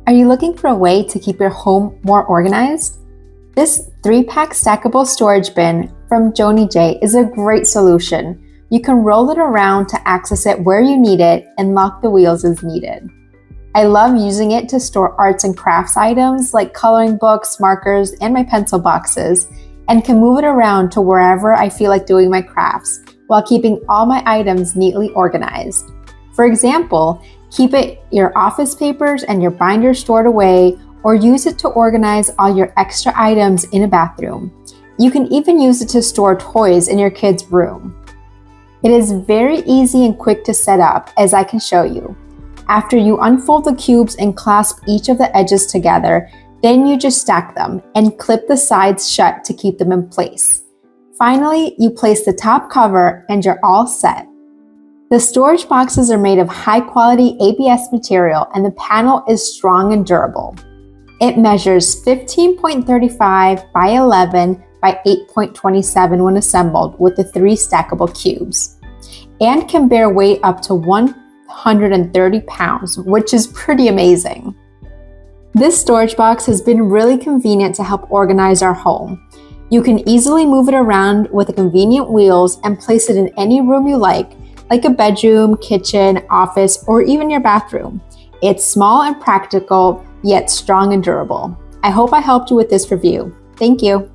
Are you looking for a way to keep your home more organized? This 3-pack stackable storage bin from JONYK is a great solution. You can roll it around to access it where you need it and lock the wheels as needed. I love using it to store arts and crafts items like coloring books, markers, and my pencil boxes, and can move it around to wherever I feel like doing my crafts while keeping all my items neatly organized. For example, keep your office papers and your binder stored away, or use it to organize all your extra items in a bathroom. You can even use it to store toys in your kids' room. It is very easy and quick to set up, as I can show you. After you unfold the cubes and clasp each of the edges together, then you just stack them and clip the sides shut to keep them in place. Finally, you place the top cover and you're all set. The storage boxes are made of high-quality ABS material and the panel is strong and durable. It measures 15.35 by 11 by 8.27 when assembled with the 3 stackable cubes, and can bear weight up to 130 pounds, which is pretty amazing. This storage box has been really convenient to help organize our home. You can easily move it around with the convenient wheels and place it in any room you like a bedroom, kitchen, office, or even your bathroom. It's small and practical, yet strong and durable. I hope I helped you with this review. Thank you.